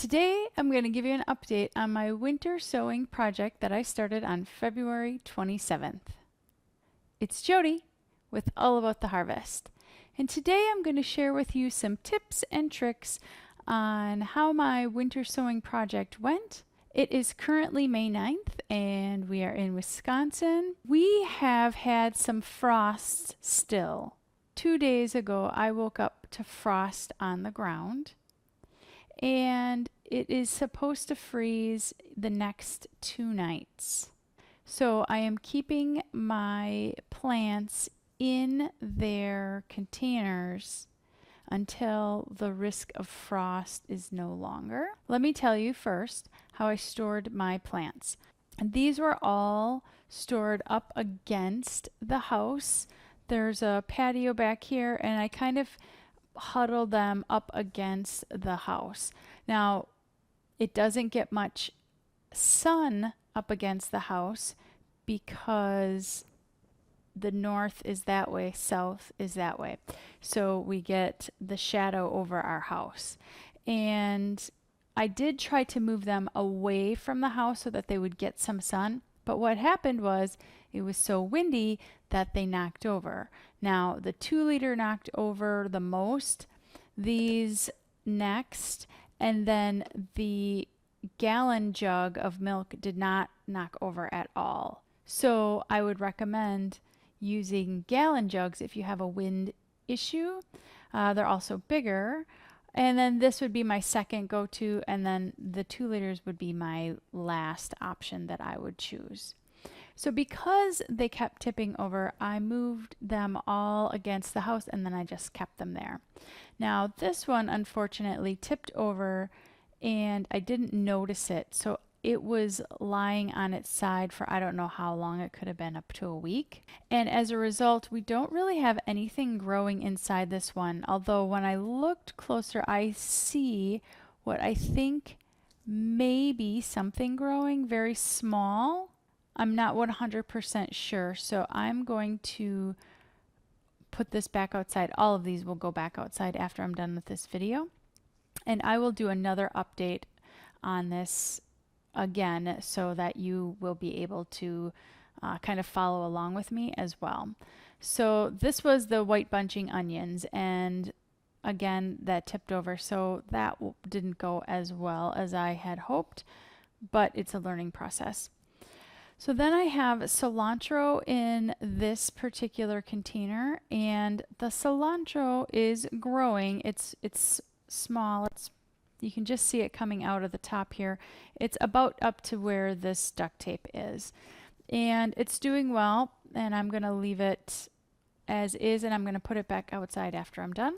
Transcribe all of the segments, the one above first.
Today I'm going to give you an update on my winter sowing project that I started on February 27th. It's Jody with All About the Harvest, and today I'm going to share with you some tips and tricks on how my winter sowing project went. It is currently May 9th and we are in Wisconsin. We have had some frosts still. 2 days ago I woke up to frost on the ground, and it is supposed to freeze the next 2 nights. So I am keeping my plants in their containers until the risk of frost is no longer. Let me tell you first how I stored my plants. And these were all stored up against the house. There's a patio back here, and I kind of huddle them up against the house. Now, it doesn't get much sun up against the house because the north is that way, south is that way. So we get the shadow over our house. And I did try to move them away from the house so that they would get some sun. But what happened was it was so windy that they knocked over. Now, the 2-liter knocked over the most, these next, and then the gallon jug of milk did not knock over at all. So I would recommend using gallon jugs if you have a wind issue. They're also bigger. And then this would be my second go-to, and then the 2 liters would be my last option that I would choose. So because they kept tipping over, I moved them all against the house and then I just kept them there. Now this one unfortunately tipped over and I didn't notice it. So it was lying on its side for I don't know how long. It could have been up to a week. And as a result, we don't really have anything growing inside this one. Although when I looked closer, I see what I think may be something growing, very small. I'm not 100% sure, so I'm going to put this back outside. All of these will go back outside after I'm done with this video. And I will do another update on this again so that you will be able to kind of follow along with me as well. So this was the white bunching onions, and again that tipped over, so that didn't go as well as I had hoped, but it's a learning process. So then I have cilantro in this particular container, and the cilantro is growing. It's small. You can just see it coming out of the top here. It's about up to where this duct tape is. And it's doing well, and I'm going to leave it as is, and I'm going to put it back outside after I'm done.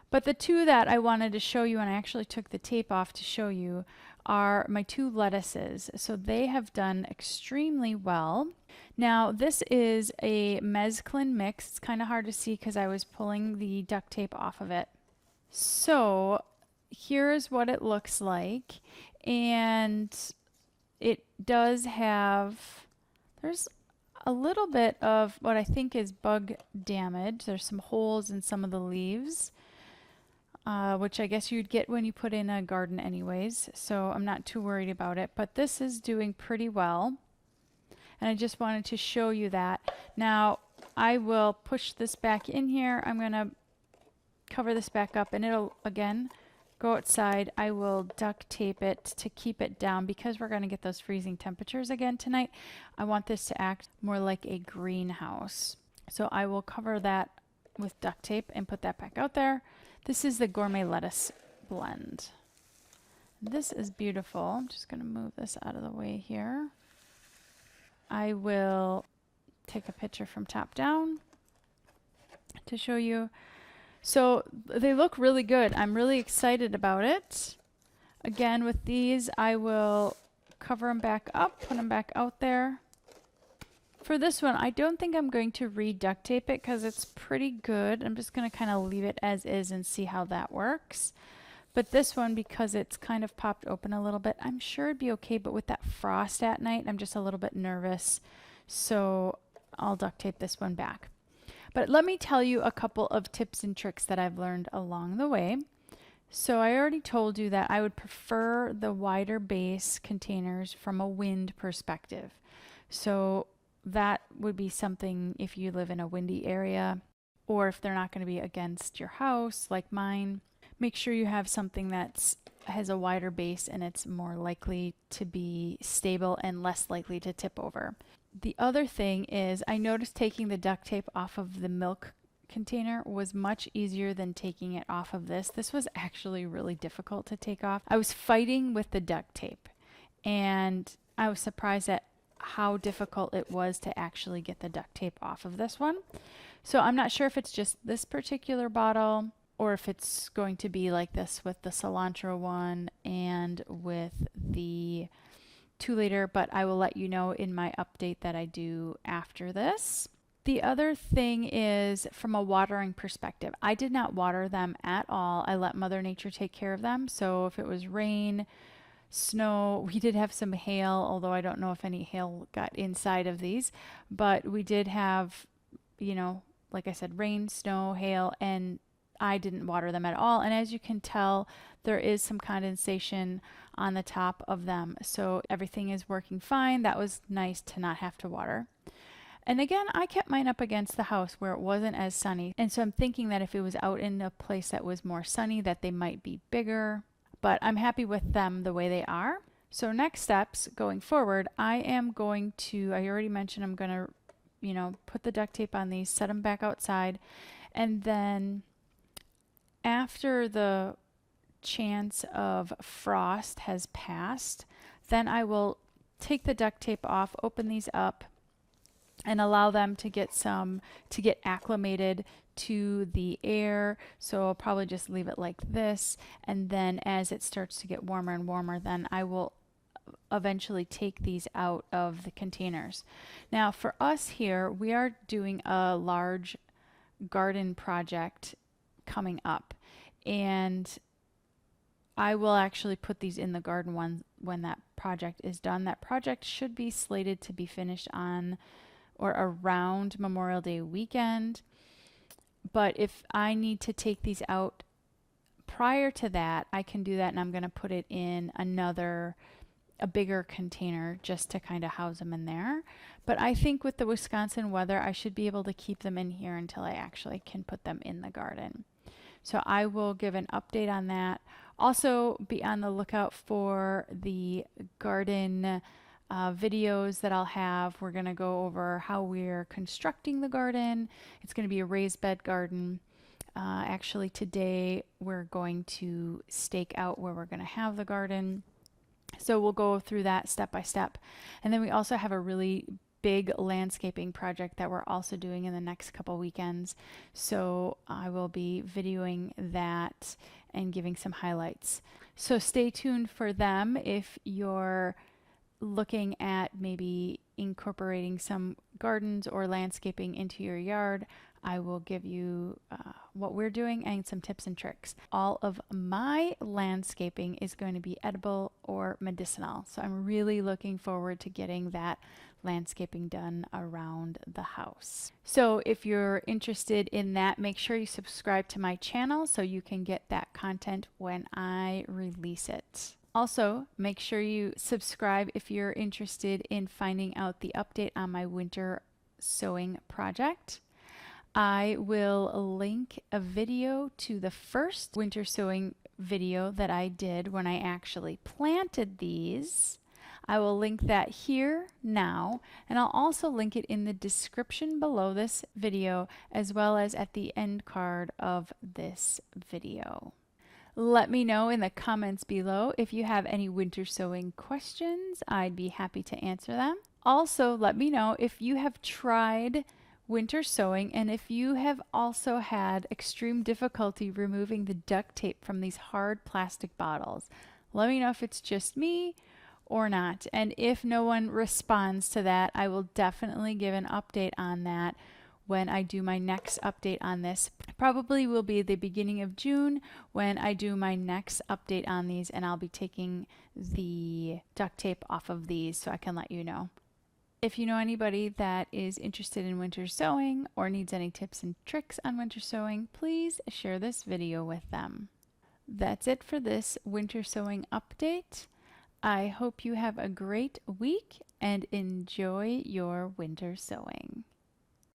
But the two that I wanted to show you, and I actually took the tape off to show you, are my 2 lettuces. So they have done extremely well. Now this is a mezclin mix. It's kind of hard to see because I was pulling the duct tape off of it. So here's what it looks like, and it does have, there's a little bit of what I think is bug damage. There's some holes in some of the leaves, which I guess you'd get when you put in a garden anyways, so I'm not too worried about it. But this is doing pretty well, and I just wanted to show you that. Now I will push this back in here. I'm going to cover this back up, and it'll again go outside. I will duct tape it to keep it down because we're going to get those freezing temperatures again tonight. I want this to act more like a greenhouse. So I will cover that with duct tape and put that back out there. This is the gourmet lettuce blend. This is beautiful. I'm just going to move this out of the way here. I will take a picture from top down to show you. So they look really good. I'm really excited about it. Again, with these, I will cover them back up, put them back out there. For this one, I don't think I'm going to re-duct tape it because it's pretty good. I'm just going to kind of leave it as is and see how that works. But this one, because it's kind of popped open a little bit, I'm sure it'd be okay. But with that frost at night, I'm just a little bit nervous. So I'll duct tape this one back. But let me tell you a couple of tips and tricks that I've learned along the way. So I already told you that I would prefer the wider base containers from a wind perspective. So that would be something if you live in a windy area or if they're not going to be against your house like mine. Make sure you have something that's has a wider base and it's more likely to be stable and less likely to tip over. The other thing is I noticed taking the duct tape off of the milk container was much easier than taking it off of this. This was actually really difficult to take off. I was fighting with the duct tape and I was surprised at how difficult it was to actually get the duct tape off of this one. So I'm not sure if it's just this particular bottle or if it's going to be like this with the cilantro one and with the 2 liter, but I will let you know in my update that I do after this. The other thing is from a watering perspective, I did not water them at all. I let Mother Nature take care of them. So if it was rain, snow, we did have some hail, although I don't know if any hail got inside of these, but we did have, you know, like I said, rain, snow, hail, and I didn't water them at all. And as you can tell, there is some condensation on the top of them. So everything is working fine. That was nice to not have to water. And again, I kept mine up against the house where it wasn't as sunny. And so I'm thinking that if it was out in a place that was more sunny, that they might be bigger. But I'm happy with them the way they are. So next steps going forward, I already mentioned I'm going to, put the duct tape on these, set them back outside. And then after the chance of frost has passed, then I will take the duct tape off, open these up, and allow them to get acclimated to the air. So I'll probably just leave it like this, and then as it starts to get warmer and warmer, then I will eventually take these out of the containers. Now for us here, we are doing a large garden project coming up, and I will actually put these in the garden when that project is done. That project should be slated to be finished on or around Memorial Day weekend. But if I need to take these out prior to that, I can do that, and I'm going to put it in a bigger container just to kind of house them in there. But I think with the Wisconsin weather, I should be able to keep them in here until I actually can put them in the garden. So I will give an update on that. Also be on the lookout for the garden videos that I'll have. We're going to go over how we're constructing the garden. It's going to be a raised bed garden. Actually today we're going to stake out where we're going to have the garden. So we'll go through that step by step. And then we also have a really big landscaping project that we're also doing in the next couple weekends. So I will be videoing that and giving some highlights. So stay tuned for them if you're looking at maybe incorporating some gardens or landscaping into your yard. I will give you what we're doing and some tips and tricks. All of my landscaping is going to be edible or medicinal. So I'm really looking forward to getting that landscaping done around the house. So if you're interested in that, make sure you subscribe to my channel so you can get that content when I release it. Also, make sure you subscribe if you're interested in finding out the update on my winter sowing project. I will link a video to the first winter sowing video that I did when I actually planted these. I will link that here now, and I'll also link it in the description below this video as well as at the end card of this video. Let me know in the comments below if you have any winter sowing questions. I'd be happy to answer them. Also, let me know if you have tried winter sowing and if you have also had extreme difficulty removing the duct tape from these hard plastic bottles. Let me know if it's just me or not. And if no one responds to that, I will definitely give an update on that when I do my next update on this. Probably will be the beginning of June when I do my next update on these, and I'll be taking the duct tape off of these so I can let you know. If you know anybody that is interested in winter sowing or needs any tips and tricks on winter sowing, please share this video with them. That's it for this winter sowing update. I hope you have a great week and enjoy your winter sowing.